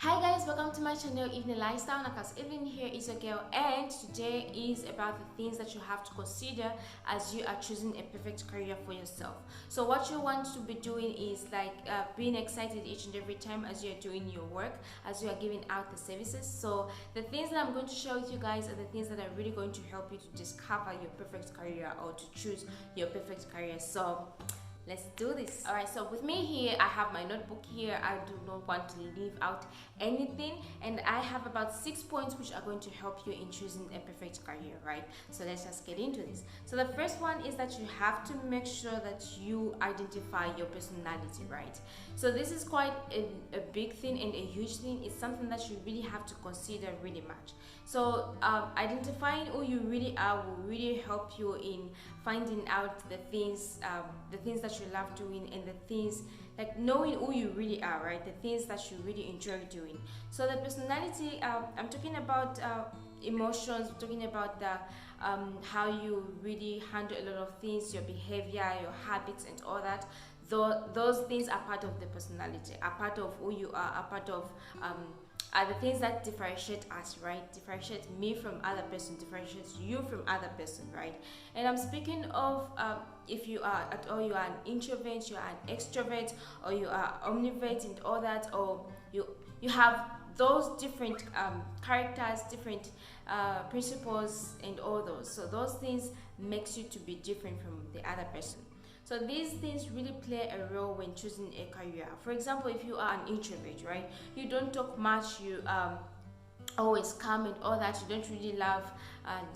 Hi guys, welcome to my channel Evening Lifestyle. Nakas Evening here is your girl, and today is about the things that you have to consider as you are choosing a perfect career for yourself. So what you want to be doing is like being excited each and every time as you are doing your work, as you are giving out the services. So the things that I'm going to share with you guys are the things that are really going to help you to discover your perfect career or to choose your perfect career. So let's do this. All right, so with me here I have my notebook here. I do not want to leave out anything, and I have about 6 points which are going to help you in choosing a perfect career, right? So let's just get into this. So the first one is that you have to make sure that you identify your personality, right? So this is quite a big thing and a huge thing. It's something that you really have to consider really much. So identifying who you really are will really help you in finding out the things that you love doing, and the things like knowing who you really are, right? The things that you really enjoy doing. So the personality, I'm talking about emotions, I'm talking about the how you really handle a lot of things, your behavior, your habits, and all that. Those things are part of the personality, are part of who you are part of are the things that differentiate us, right? Differentiate me from other person, differentiates you from other person, right? And I'm speaking of if you are at all, you are an introvert, you are an extrovert, or you are omnivore and all that, or you have those different characters, different principles, and all those. So those things makes you to be different from the other person. So these things really play a role when choosing a career. For example, if you are an introvert, right? You don't talk much, you always calm and all that. You don't really love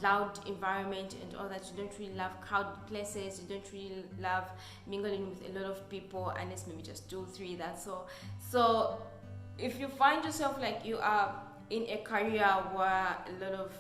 loud environment and all that. You don't really love crowded places. You don't really love mingling with a lot of people, unless maybe just 2, 3. That's all. So if you find yourself like you are in a career where a lot of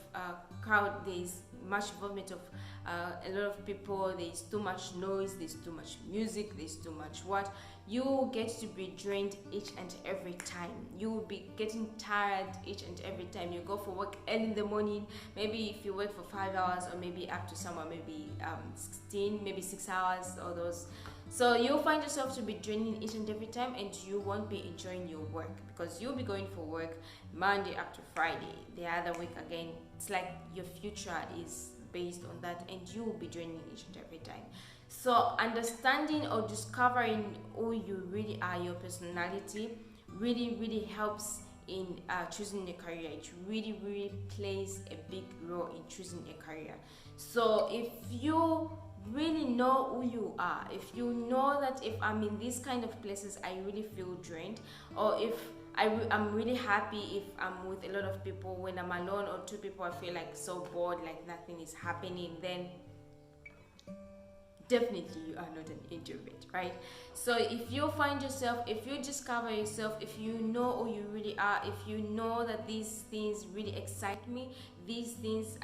crowd, there's much involvement of a lot of people, there's too much noise, there's too much music, there's too much what, you get to be drained each and every time. You will be getting tired each and every time you go for work early in the morning. Maybe if you work for 5 hours, or maybe up to somewhere maybe 16, maybe 6 hours, or those. So you'll find yourself to be draining each and every time, and you won't be enjoying your work, because you'll be going for work Monday up to Friday. The other week again, it's like your future is based on that, and you will be draining each and every time. So understanding or discovering who you really are, your personality, really helps in choosing a career. It really plays a big role in choosing a career. So if you really know who you are, if you know that if I'm in these kind of places I really feel drained, or if I'm really happy if I'm with a lot of people, when I'm alone or 2 people I feel like so bored, like nothing is happening, then definitely you are not an introvert, right? So if you find yourself, if you discover yourself, if you know who you really are, if you know that these things really excite me, these things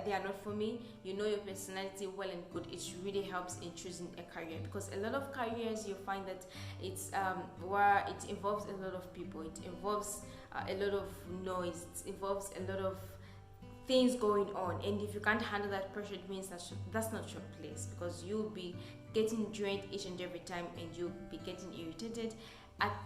they are not for me, you know your personality well and good, it really helps in choosing a career. Because a lot of careers you find that it's where it involves a lot of people, it involves a lot of noise, it involves a lot of things going on, and if you can't handle that pressure, it means that's not your place, because you'll be getting drained each and every time, and you'll be getting irritated.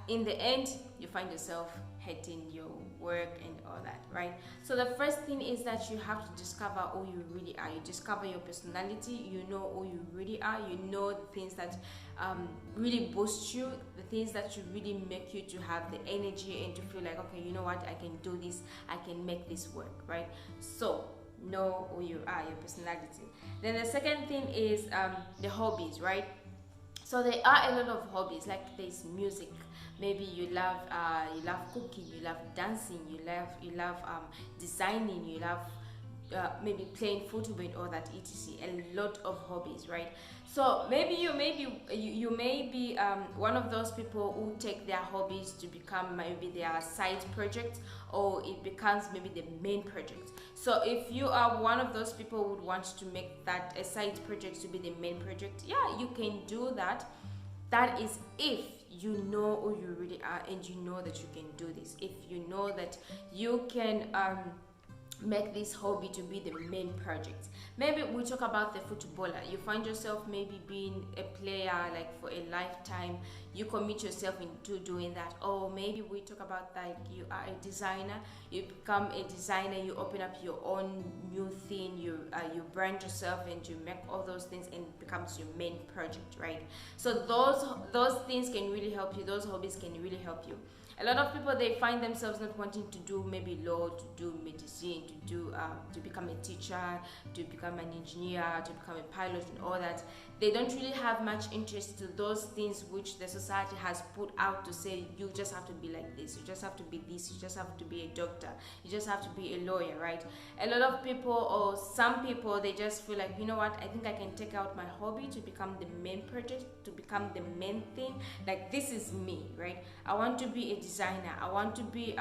In the end, you find yourself hating your work and all that, right? So the first thing is that you have to discover who you really are. You discover your personality, you know who you really are, you know the things that really boost you, the things that you really make you to have the energy and to feel like, okay, you know what, I can do this, I can make this work, right? So know who you are, your personality. Then the second thing is the hobbies, right? So there are a lot of hobbies, like there's music. Maybe you love cooking, you love dancing, you love designing, you love maybe playing football and all that, etc. A lot of hobbies, right? So maybe you may be one of those people who take their hobbies to become maybe their side project, or it becomes maybe the main project. So if you are one of those people who would want to make that a side project to be the main project, yeah, you can do that. That is if you know who you really are, and you know that you can do this. If you know that you can make this hobby to be the main project. Maybe we talk about the footballer. You find yourself maybe being a player like for a lifetime. you commit yourself into doing that. Or maybe we talk about like you are a designer, you become a designer, you open up your own new thing, you brand yourself and you make all those things and it becomes your main project, right? So those things can really help you, those hobbies can really help you. A lot of people, they find themselves not wanting to do maybe law, to do medicine, to become a teacher, to become an engineer, to become a pilot and all that. They don't really have much interest to those things which the society has put out to say you just have to be like this, you just have to be this, you just have to be a doctor, you just have to be a lawyer, right? A lot of people, or some people, they just feel like, you know what, I think I can take out my hobby to become the main project, to become the main thing. Like, this is me, right? I want to be a designer, I want to be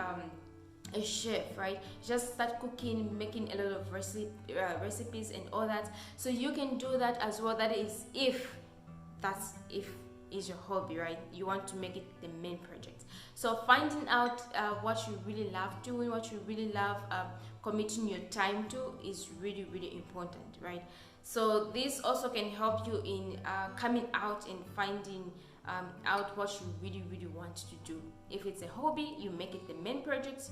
a chef, right? Just start cooking, making a lot of recipes and all that. So you can do that as well. That is if is your hobby, right? You want to make it the main project. So finding out what you really love doing, what you really love committing your time to, is really, really important, right? So this also can help you in coming out and finding out what you really, really want to do. If it's a hobby, you make it the main project,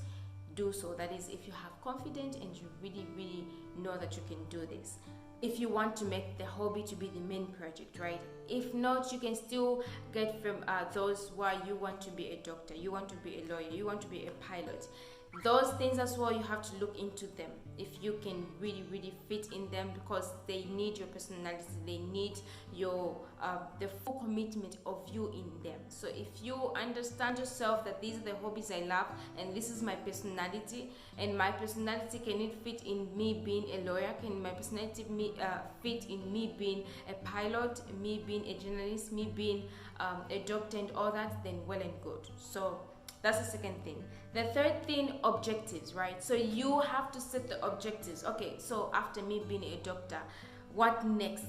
do so. That is, if you have confidence and you really, really know that you can do this. If you want to make the hobby to be the main project, right? If not, you can still get from those why you want to be a doctor, you want to be a lawyer, you want to be a pilot. Those things as well, you have to look into them if you can really, really fit in them, because they need your personality, they need your the full commitment of you in them. So if you understand yourself that these are the hobbies I love and this is my personality, and my personality, can it fit in me being a lawyer, can my personality fit in me being a pilot, me being a journalist, me being a doctor and all that, then well and good. So that's the second thing. The third thing, objectives, right? So you have to set the objectives. Okay, so after me being a doctor, what next?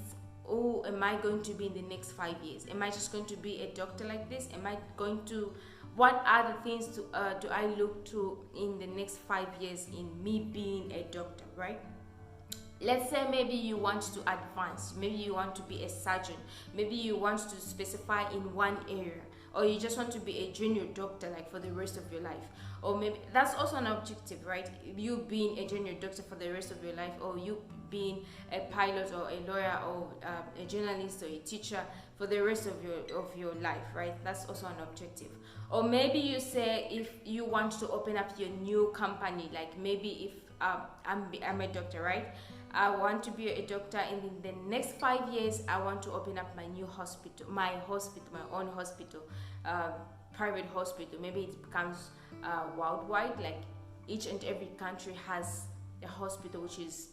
Oh, am I going to be in the next 5 years? Am I just going to be a doctor like this? Am I going to, what are the things do I look to in the next 5 years in me being a doctor, right? Let's say maybe you want to advance, maybe you want to be a surgeon, maybe you want to specify in one area, or you just want to be a junior doctor like for the rest of your life. Or maybe that's also an objective, right? You being a junior doctor for the rest of your life, or you being a pilot or a lawyer or a journalist or a teacher for the rest of your life, right? That's also an objective. Or maybe you say if you want to open up your new company, like maybe if I'm a doctor, right? I want to be a doctor, and in the next 5 years I want to open up my new hospital, my own hospital, private hospital. Maybe it becomes worldwide, like each and every country has a hospital, which is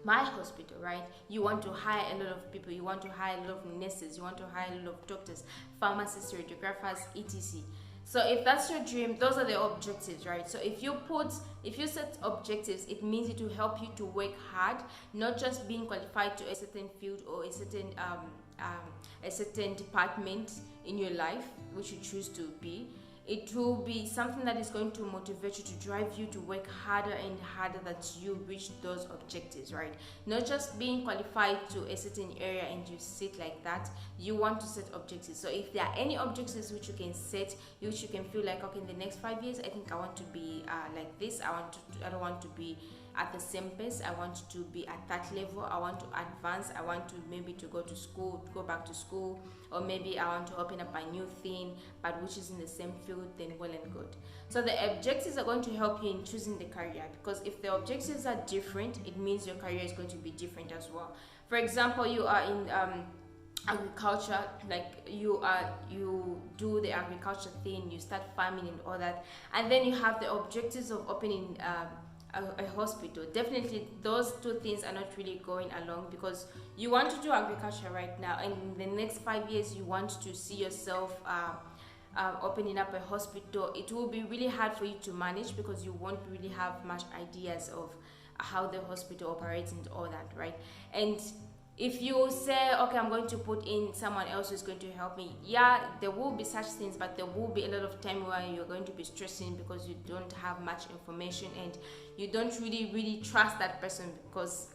my hospital, right? You want to hire a lot of people, you want to hire a lot of nurses, you want to hire a lot of doctors, pharmacists, radiographers, etc. So if that's your dream, those are the objectives, right? So if you set objectives, it means it will help you to work hard, not just being qualified to a certain field or a certain department in your life which you choose to be. It will be something that is going to motivate you, to drive you to work harder and harder that you reach those objectives, right? Not just being qualified to a certain area and you sit like that. You want to set objectives. So if there are any objectives which you can set, which you can feel like, okay, in the next 5 years, I think I want to be like this. I don't want to be at the same pace. I want to be at that level. I want to advance. I want to maybe to go to school, go back to school, or maybe I want to open up a new thing, but which is in the same field, then well and good. So the objectives are going to help you in choosing the career, because if the objectives are different, it means your career is going to be different as well. For example, you are in agriculture, like you do the agriculture thing, you start farming and all that, and then you have the objectives of opening a hospital. Definitely those two things are not really going along, because you want to do agriculture right now, and in the next 5 years you want to see yourself opening up a hospital. It will be really hard for you to manage, because you won't really have much ideas of how the hospital operates and all that, right? And if you say, okay, I'm going to put in someone else who's going to help me, yeah, there will be such things, but there will be a lot of time where you're going to be stressing because you don't have much information and you don't really trust that person, because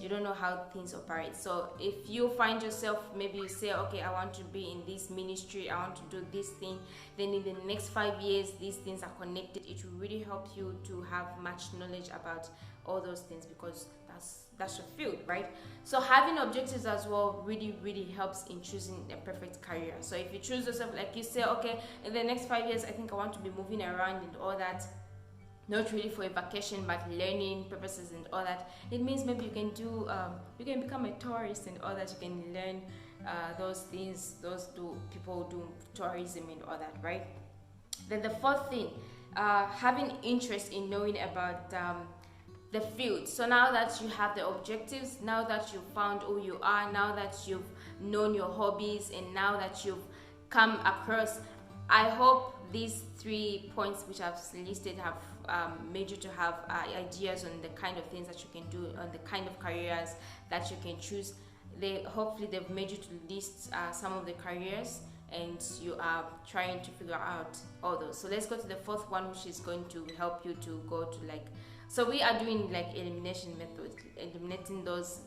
you don't know how things operate. So if you find yourself, maybe you say, okay, I want to be in this ministry, I want to do this thing, then in the next 5 years these things are connected, it will really help you to have much knowledge about all those things, because that's your field, right? So having objectives as well really helps in choosing a perfect career. So if you choose yourself, like you say, okay, in the next 5 years I think I want to be moving around and all that, not really for a vacation but learning purposes and all that, it means maybe you can do you can become a tourist and all that. You can learn those things, people do tourism and all that, right? Then the fourth thing, having interest in knowing about the field. So now that you have the objectives, now that you've found who you are, now that you've known your hobbies, and now that you've come across, I hope these 3 points which I've listed have made you to have ideas on the kind of things that you can do, on the kind of careers that you can choose. Hopefully they've made you to list some of the careers, and you are trying to figure out all those. So let's go to the fourth one, which is going to help you to go to like, so we are doing like elimination method, eliminating those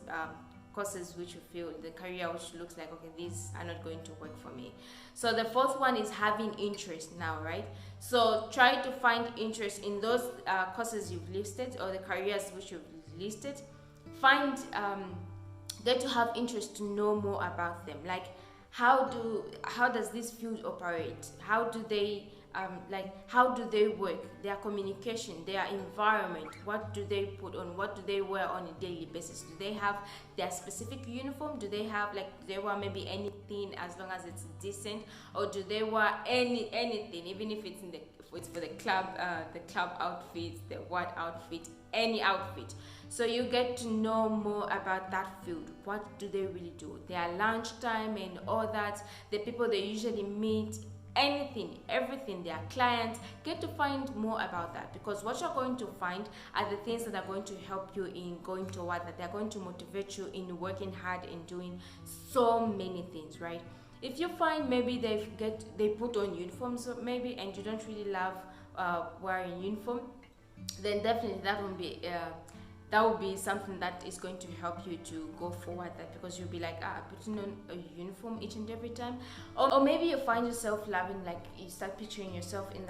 courses which you feel, the career which looks like, okay, these are not going to work for me. So the fourth one is having interest now, right? So try to find interest in those courses you've listed, or the careers which you've listed. Get to have interest to know more about them. Like, how does this field operate? How do they how do they work? Their communication, their environment, what do they put on, what do they wear on a daily basis? Do they have their specific uniform? Do they have do they wear maybe anything as long as it's decent, or do they wear anything, even if it's it's for the club outfit, the what outfit, any outfit? So you get to know more about that field. What do they really do? Their lunchtime and all that, the people they usually meet, anything, everything, their clients. Get to find more about that, because what you're going to find are the things that are going to help you in going toward that. They're going to motivate you in working hard and doing so many things, right? If you find maybe they put on uniforms maybe, and you don't really love wearing uniform, then definitely that would be something that is going to help you to go forward, that because you'll be like, putting on a uniform each and every time. Or maybe you find yourself loving, like you start picturing yourself in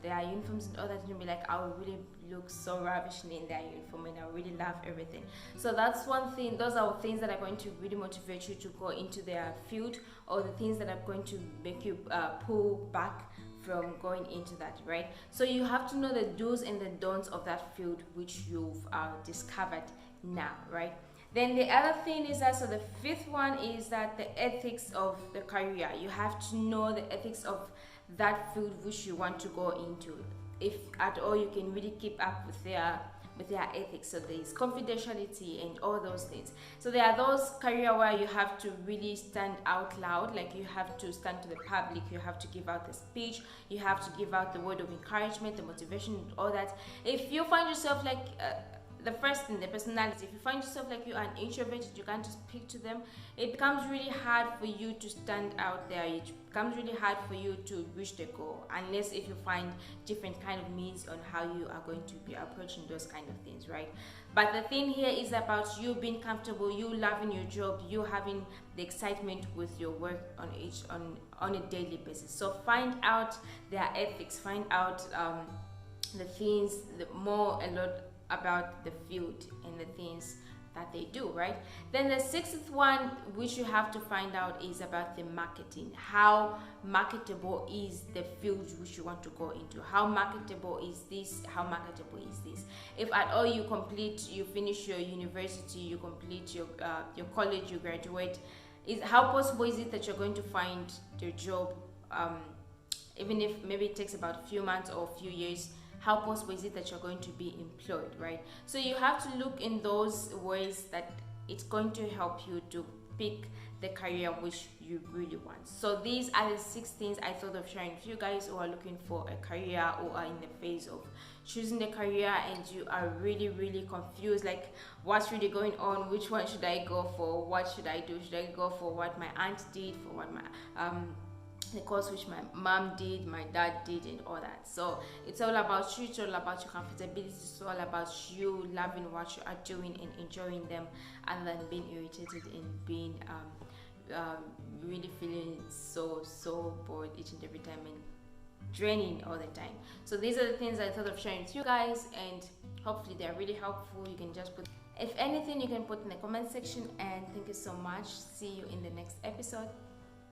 their uniforms and all that, and you'll be like, I would really look so ravishingly in their uniform, and I really love everything. So that's one thing. Those are things that are going to really motivate you to go into their field, or the things that are going to make you pull back from going into that, right? So you have to know the do's and the don'ts of that field which you've discovered now, right? Then the other thing is that, so the fifth one is that the ethics of the career. You have to know the ethics of that field which you want to go into, if at all you can really keep up with their ethics. So there is confidentiality and all those things. So there are those career where you have to really stand out loud, like you have to stand to the public, you have to give out the speech, you have to give out the word of encouragement, the motivation, all that. If you find yourself like the first thing, the personality, if you find yourself like you are an introvert, you can't just speak to them, it becomes really hard for you to stand out there. It becomes really hard for you to reach the goal, unless if you find different kind of means on how you are going to be approaching those kind of things, right? But the thing here is about you being comfortable, you loving your job, you having the excitement with your work on a daily basis. So find out their ethics, find out the things, a lot about the field and the things that they do, right? Then the sixth one which you have to find out is about the marketing. How marketable is the field which you want to go into? How marketable is this? How marketable is this? If at all you finish your university, you complete your college, you graduate, how possible is it that you're going to find your job, even if maybe it takes about a few months or a few years? How possible is it that you're going to be employed, right? So you have to look in those ways that it's going to help you to pick the career which you really want. So these are the 6 things I thought of sharing with you guys who are looking for a career, or are in the phase of choosing the career, and you are really confused, like what's really going on, which one should I go for, what should I do, should I go for what my aunt did, for what my the course which my mom did, my dad did, and all that. So it's all about you, it's all about your comfortability, it's all about you loving what you are doing and enjoying them, and then being irritated and being really feeling so bored each and every time and draining all the time. So these are the things I thought of sharing with you guys, and hopefully they're really helpful. You can just put, if anything, you can put in the comment section. And thank you so much. See you in the next episode.